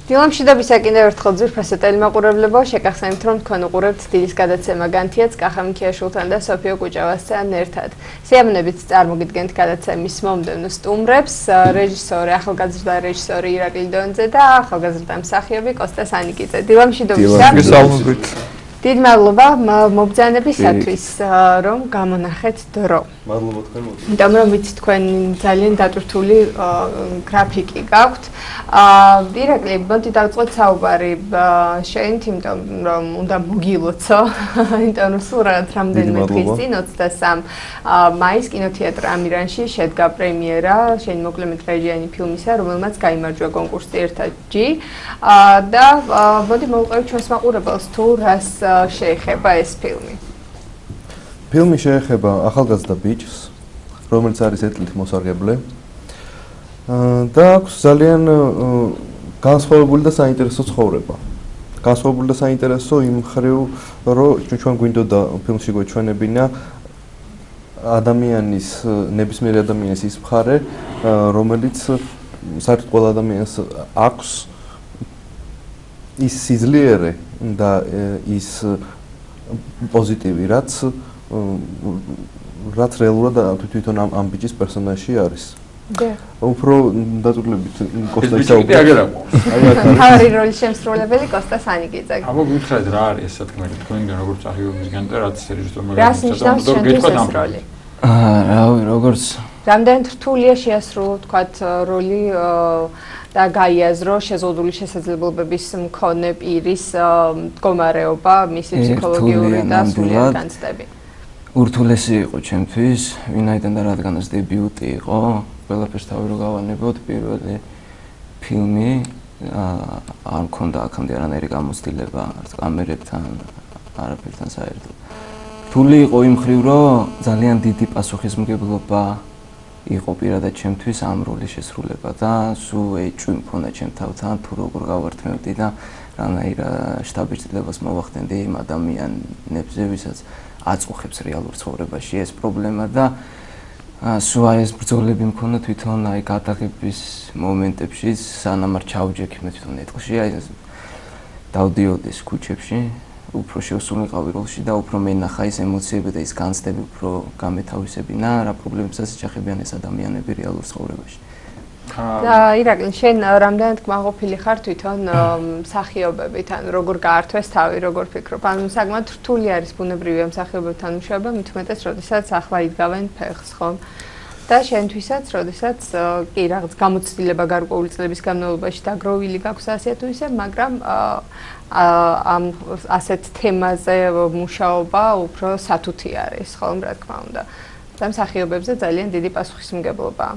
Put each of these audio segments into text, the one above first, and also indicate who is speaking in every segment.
Speaker 1: დილამშვიდობის კიდევ ერთხელ ძვირფასო ტელემაყურებლებო, შეგახსენებთ, რომ თქვენ უყურებთ დილის გადაცემა განთიაც კახამქიაშვილთან და სოფიო კუჭავასთან ერთად. სიამოვნებით წარმოგიდგენთ გადაცემის მომდევნო სტუმრებს, რეჟისორი, ახალგაზრდა რეჟისორი ირაკლი დონძე და ახალგაზრდა მსახიობი კოსტა სანიკიძე. დილამშვიდობისა. Დიდ მადლობა მობრძანებისათვის, რომ გამონახეთ დრო.
Speaker 2: მადლობა თქვენ მოგწონთ.
Speaker 1: იმიტომ რომ ვიცით თქვენ ძალიან დატვირთული გრაფიკი გაქვთ. ირაკლი, მოდი დავწყოთ საუბარი შენით, იმიტომ რომ უნდა მოგილოცო, იმიტომ რომ სულ რამდენიმე დღის წინ 23 მაისს კინოთეატრ ამირანში შედგა პრემიერა შენი მოკლემეტრაჟიანი ფილმისა, რომელმაც გაიმარჯვა კონკურსი ერთად G და მოდი მოვყევით ჩვენს მაყურებელს თუ რას შეეხება ეს ფილმი.
Speaker 2: ფილმი შეეხება ახალგაზრდა ბიჭს, რომელიც არის ეტლით მოსარგებლე და აქვს ძალიან განსხვავებული და საინტერესო ცხოვრება. განსხვავებული და საინტერესო იმ მხრივ, რომ ჩვენ გვინდოდა ფილმში გვეჩვენებინა ადამიანის, ნებისმიერი ადამიანის ის მხარე, რომელიც საერთოდ ყველა ადამიანს აქვს ის სიძლიერე და ის პოზიტივი, რაც რეალურად თვითონ ამ ბიჭის პერსონაჟში არის. უფრო დაწვრილებით კოსტა
Speaker 3: ისაუბრა.
Speaker 1: თავი როლის შემსრულებელი კოსტა სანიკიძე.
Speaker 3: აბა გითხრათ რა არის ეს თქმელი თქვენგან როგორც სახიობისგან და რაც რეჟისორმა
Speaker 1: რას ნიშნავს შენთვის ეს როლი?
Speaker 4: რავი, როგორც
Speaker 1: რამდენად რთულია შეასრულო თქვათ როლი და გაიაზრო შეზღუდული შესაძლებლობების მქონე პირის მდგომარეობა, მისი ფსიქოლოგიური და სულიერი განცდები.
Speaker 4: ურთულესი იყო ჩემთვის, ვინაიდან და რადგანაც დებიუტი იყო, ყველაფერს თავი რო გავანებოთ, პირველი ფილმი არ მქონდა აქამდე არანაირი გამოცდილება კამერებთან, არაფერთან საერთოდ. რთული იყო იმ მხრივ, რომ ძალიან დიდი პასუხისმგებლობა იყო პირადად ჩემთვის ამ როლის შესრულება და სულ ეჭვი მქონდა ჩემ თავთან, თუ როგორ გავართმევდი და რანაირ შტაბის მოვახდენდი იმ ადამიანებზე, ვისაც აწუხებს რეალურ ცხოვრებაში ეს პრობლემა და სულ ეს ბრძოლები მქონდა თვითონ აი გადაღების მომენტებში, სანამ არ ჩავჯექიმე თვითონ ეტყში, აი დავდიოდი ქუჩებში, უფრო შევსულიყავი როლში და უფრო მენახა ის ემოციები და ის განცდები უფრო გამეთავისებინა რა პრობლემებსაც ეჩახებიან ეს ადამიანები რეალურ ცხოვრებაში.
Speaker 1: და ირაკლი, შენ რამდენად კმაყოფილი ხარ თვითონ მსახიობებით, ან როგორ გაართვეს თავი, როგორ ფიქრობ? ანუ საკმაოდ რთული არის ბუნებრივია მსახიობებთან მუშაობა, მით უმეტეს, როდესაც ახლა იდგავენ ფეხს, ხო? და შენთვისაც, როდესაც კი რაღაც გამოცდილება გარკვეული წლების განმავლობაში დაგროვილი გაქვს ასე თუ ისე, მაგრამ ამ ასეთ თემაზე მუშაობა უფრო სათუთი არის, ხოლმე რა თქმა უნდა. და მსახიობებზე ძალიან დიდი პასუხისმგებლობაა.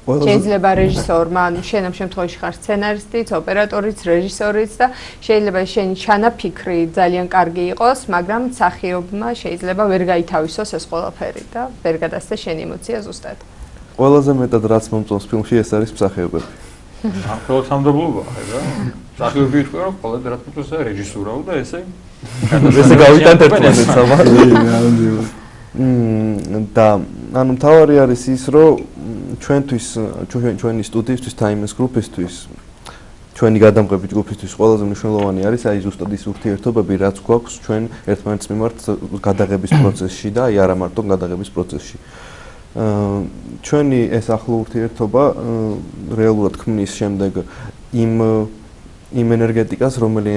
Speaker 1: შეიძლება რეჟისორმა, ანუ შენ ამ შემთხვევაში ხარ სცენარისტიც, ოპერატორიც, რეჟისორიც და შეიძლება შენი ჩანაფიქრი ძალიან კარგი იყოს, მაგრამ მსახიობმა შეიძლება ვერ გაითავისოს ეს ყველაფერი და ვერ გადასცეს შენი ემოცია ზუსტად.
Speaker 2: ყველაზე მეტად რაც მომწონს ფილმში ეს არის მსახიობები.
Speaker 3: ახლა სამდაბლობა ხარ რა. მსახიობი თქვა რომ ყველა რაც მომწონს რეჟისურაო და ესე
Speaker 2: გავიტანთ ერთმანეთს საბა. და ანუ მთავარი არის ის, რომ ჩვენთვის, ჩვენი სტუდიისთვის, Times Group-ისთვის, ჩვენი გადამღები ჯგუფისთვის ყველაზე მნიშვნელოვანი არის აი ზუსტად ის ურთიერთობები, რაც გვაქვს ჩვენ ერთმანეთის მიმართ გადაღების პროცესში და აი არა მარტო გადაღების პროცესში. ჩვენი ეს ახლო ურთიერთობა რეალურად ქმნის შემდეგ იმ ენერგეტიკას, რომელი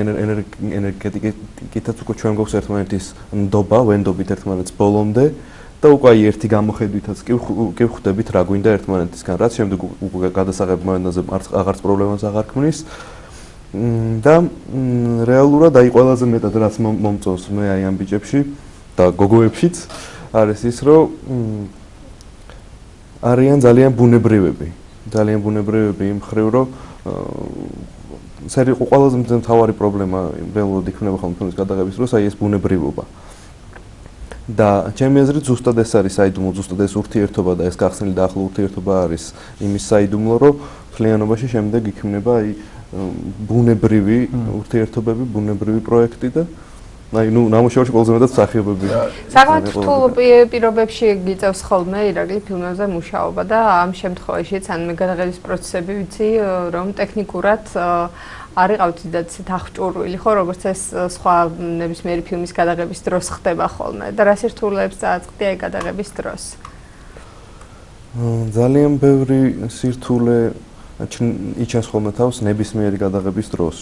Speaker 2: ენერგეტიკითაც უკვე ჩვენ გვაქვს ერთმანეთის ნდობა, ვენდობით ერთმანეთს ბოლომდე და უკვე აი ერთი გამოხედვითაც კი ვხვდებით რა გვინდა ერთმანეთისგან, რაც შემდეგ უკვე გადასაღებ მომენტზე აღარც პრობლემას აღარ ქმნის და რეალურად აი ყველაზე მეტად რაც მომწონს მე აი ამ ბიჭებში და გოგოებშიც არის ის, რომ არიან ძალიან ბუნებრივები იმ მხრივ, რომ ყველაზე მთავარი პრობლემა რეალურად იქნება ხოლმე ფილმის გადაღების დროს აი ეს ბუნებრივობა. და ჩემი აზრით ზუსტად ეს არის საიდუმლო, ზუსტად ეს ურთიერთობა და ეს გახსნილი და ახლო ურთიერთობა არის იმის საიდუმლო, რომ მთლიანობაში შემდეგ იქმნება აი ბუნებრივი ურთიერთობები, ბუნებრივი პროექტი და აი ნუ ნამუშევარში ყველაზე მეტად მსახიობები.
Speaker 1: საკმაოდ რთულ პირობებში გიწევს ხოლმე ირაკლი ფილმებზე მუშაობა და ამ შემთხვევაშიც ან მე გადაღების პროცესები ვიცი, რომ ტექნიკურად არ იყავთ ისეთ აღჭურვილი, ხო, როგორც ეს სხვა ნებისმიერი ფილმის გადაღების დროს ხდება ხოლმე და რა სირთულეებს წააწყდია ეგ გადაღების დროს?
Speaker 2: ძალიან ბევრი სირთულე იჩენს ხოლმე თავს ნებისმიერი გადაღების დროს.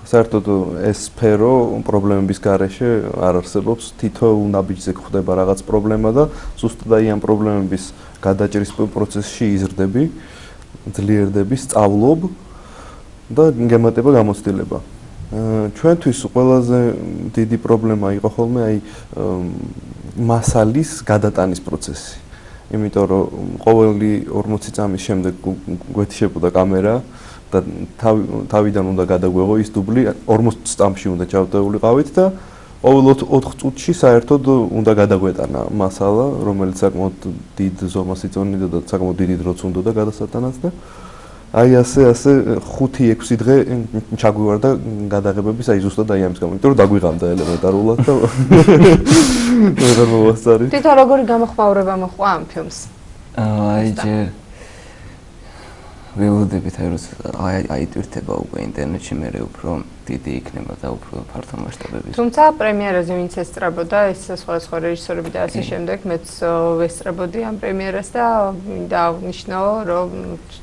Speaker 2: საერთოდ ეს სფერო პრობლემების გარეშე არ არსებობს, თითოეულ ნაბიჯზე ხდება რაღაც პრობლემა და ზუსტად აი ამ პრობლემების გადაჭრის პროცესში იზრდები, ძლიერდები, სწავლობ და გემატება გამოცდილება. ჩვენთვის ყველაზე დიდი პრობლემა იყო ხოლმე აი მასალის გადატანის პროცესი. იმიტომ რომ ყოველი 40 წამის შემდეგ გვეთიშებოდა კამერა და თავიდან უნდა გადაგვეღო ის დუბლი 40 წამში უნდა ჩავდეულიყავით და ყოველ 4 წუთში საერთოდ უნდა გადაგვეტანა მასალა, რომელიც საკმაოდ დიდ ზომას იწონიდა და საკმაოდ დიდი დროც უნდა გადასატანაც და აი ასე 5-6 დღე ჩაგვივარდა გადაღებების აი ზუსტად აი ამის გამო, იმიტომ რომ დაგვიღამდა ელემენტარულად და ვერ მოვასწარი.
Speaker 1: თვითონ როგორი გამოხმაურება მოხდა ამ ფილმს?
Speaker 4: აი ჯერ ველოდებით აი ტვირთება უკვე ინტერნეტში მე უფრო დიდი იქნება და უფრო ფართო მასშტაბების.
Speaker 1: თუმცა პრემიერაზე ვინც ესწრებოდა ეს სხვადასხვა რეჟისორები და ასე შემდეგ მეც ვესწრებოდი ამ პრემიერას და მინდა აღნიშნო რომ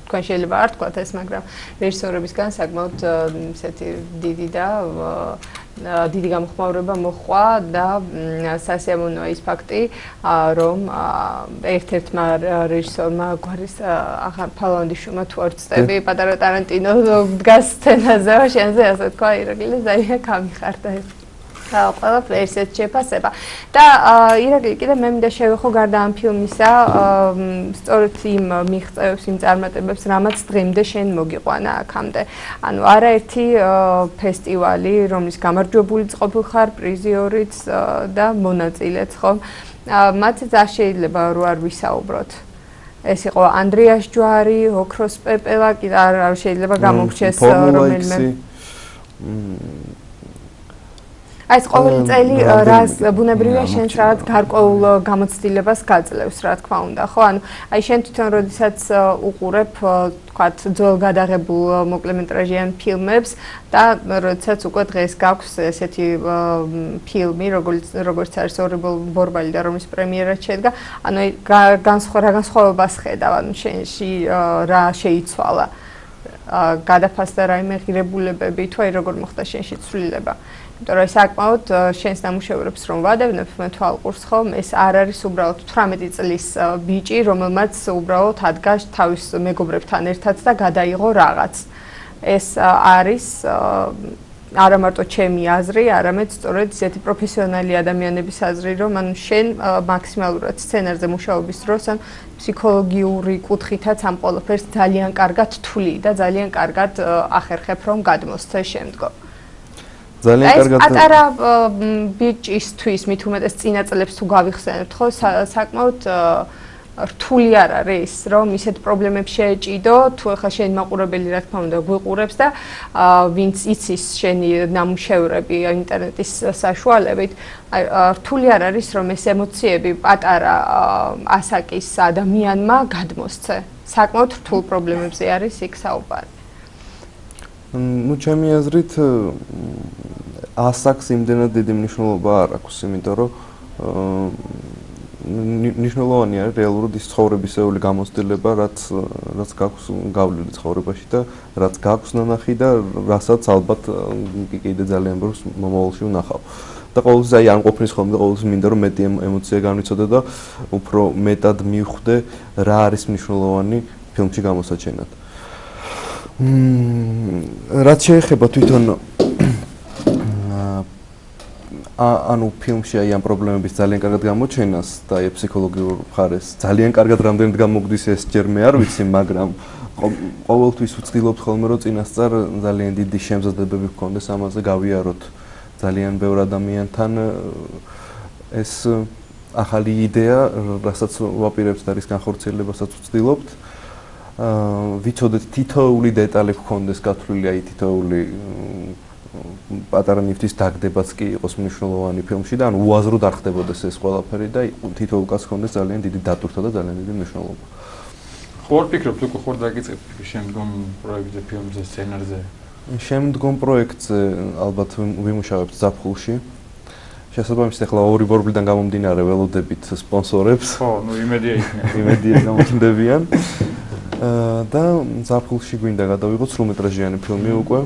Speaker 1: თქვენ შეიძლება არ თქვათ ეს მაგრამ რეჟისორებისგან საკმაოდ ისეთი დიდი და დიდი გამოხმაურება მოხდა და სასიამოვნოა ის ფაქტი რომ ერთ-ერთმა რეჟისორმა გვარის ფალანდიშვილმა თუ არ ვწდები პატარა ტარანტინო დგას სცენაზე შენზე ასე თქვა ირაკლი ძალიან გამიხარდა ეს ყველაფერი ესეც შეფასება და ირაკლი კიდე მე მინდა შევეხო გარდა ამ ფილმისა სწორედ იმ მიღწევებს იმ წარმატებებს რამაც დღემდე შენ მოგიყვანა აქამდე ანუ არაერთი ფესტივალი რომლის გამარჯვებულიც ყოფილხარ პრიზიორიც და მონაწილეც ხომ მათაც არ შეიძლება რო არ ვისაუბროთ ეს იყო ანდრიას ჯვარი ოქროს პეპელა კიდე არ შეიძლება გამოგჩეს რომელიმე ეს ყოველი წელი რას ბუნებრივია შენს რაღაც გარკვეულ გამოცდილებას გაძლევს რა თქმა უნდა ხო ანუ აი შენ თვითონ როდესაც უყურებ თქვათ ძველ გადაღებულ მოკლემეტრაჟიან ფილმებს და როდესაც უკვე დღეს გაქვს ესეთი ფილმი როგორც არის ორიბელ ბორბალი და რომის პრემიერა შედგა ანუ განსხვავებას ხედავ ანუ შენში რა შეიცვალა გადაფასდა რაიმე ღირებულებები თუ აი როგორ მოხდა შენში ცვლილება იმიტომ რომ საკმაოდ შენს ნამუშევრებს რომ ვადევნებ მე თვალყურს ხომ ეს არ არის უბრალოდ 18 წლის ბიჭი რომელმაც უბრალოდ ადგა თავის მეგობრებთან ერთად და გადაიღო რაღაც ეს არის არა მარტო ჩემი აზრი არამედ სწორედ ისეთი პროფესიონალი ადამიანების აზრი რომ ანუ შენ მაქსიმალურად სცენარზე მუშაობის დროს ან ფსიქოლოგიური კუთხითაც ამ ყველაფერს ძალიან კარგად თვლი და ძალიან კარგად ახერხებ რომ გადმოსცე შემდგომ
Speaker 2: ძალიან კარგად
Speaker 1: ეს პატარა ბიჭისთვის მით უმეტეს წინა წლებს თუ გავიხსენებთ ხო საკმაოდ რთული არ არის რომ ისეთ პრობლემებს შეეჭიდო თუ ახლა შენ მაყურებელი რა თქმა უნდა გვიყურებს და ვინც იცის შენი ნამუშევრები ინტერნეტის საშუალებით რთული არ არის რომ ეს ემოციები პატარა ასაკის ადამიანმა გადმოსცე საკმაოდ რთულ პრობლემებზე არის იქ საუბარი
Speaker 2: ну ჩემი აზრით ასაკს იმდენად დიდი მნიშვნელობა არ აქვს იმიტომ რომ მნიშვნელოვანი არის რეალურად ის ცხოვრებისეული გამოცდილება რაც გაქვს გავლილი ცხოვრებაში და რაც გაქვს ნანახი და რასაც ალბათ კიდე ძალიან ბევრს მომავალში ვნახავ და ყოველთვის აი არ მყოფნის ხოლმე ყოველთვის მინდა რომ მეტი ემოცია განვიცოდე და უფრო მეტად მივხვდე რა არის მნიშვნელოვანი ფილმში გამოსაჩენად რაც შეეხება თვითონ ანუ ფილმში აი ამ პრობლემების ძალიან კარგად გამოჩენას და აი ფსიქოლოგიურ მხარეს ძალიან კარგად რამდენად გამოგდის ეს ჯერ მე არ ვიცი მაგრამ ყოველთვის ვცდილობთ ხოლმე რომ წინასწარ ძალიან დიდი შემზადებები გქონდეს ამაზე გავიაროთ ძალიან ბევრ ადამიანთან ეს ახალი იდეა რასაც ვაპირებთ და რის განხორციელებასაც ვცდილობთ ვიცოდეთ თითოეული დეტალი გქონდეს გათვლილი აი თითოეული პატარა ნივთის დაგდებაც კი იყოს მნიშვნელოვანი ფილმში და ანუ უაზროდ არ ხდებოდეს ეს ყველაფერი და თითოეულ კაცს ჰქონდეს ძალიან დიდი დატვირთვა და ძალიან დიდი მნიშვნელობა.
Speaker 3: ხوار ფიქრობთ უკვე ხوار დაგიწყებთ შემდგომ პროექტზე, ფილმზე, სცენარზე?
Speaker 2: შემდგომ პროექტზე ალბათ ვიმუშავებთ ზაფხულში. შესაბამისად ახლა ორი ბორბლიდან გამომდინარე ველოდებით სპონსორებს.
Speaker 3: ხო, ნუ იმედია იქნება.
Speaker 2: იმედია გამოჩნდებიან. და ზაფხულში გვინდა გადავიღოთ სრულმეტრაჟიანი ფილმი უკვე,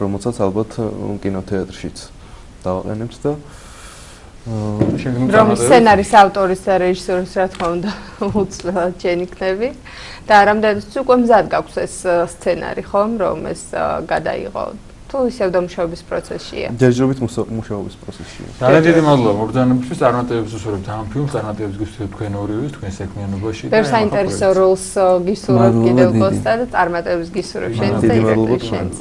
Speaker 2: რომელსაც ალბათ კინოთეატრშიც დავაყენებთ და
Speaker 1: რომ სცენარის ავტორის და რეჟისორის რა თქმა უნდა უცვლელად ჯენ იქნები და რამდენიც უკვე მზად გაქვს ეს სცენარი ხომ რომ ეს გადაიღო თუ ისევ დამუშავების პროცესშია
Speaker 2: ჯერჯერობით მუშაობის პროცესშია
Speaker 3: ძალიან დიდი მადლობა მობრძანებისთვის წარმატებებს უსურვებთ ამ ფილმს წარმატებებს გისურვებთ თქვენ ორივეს თქვენ საქმიანობაში
Speaker 1: და საინტერესო როლს გისურვებთ კიდევ კოსტა და წარმატებებს გისურვებთ შენს და ირაკლი შენს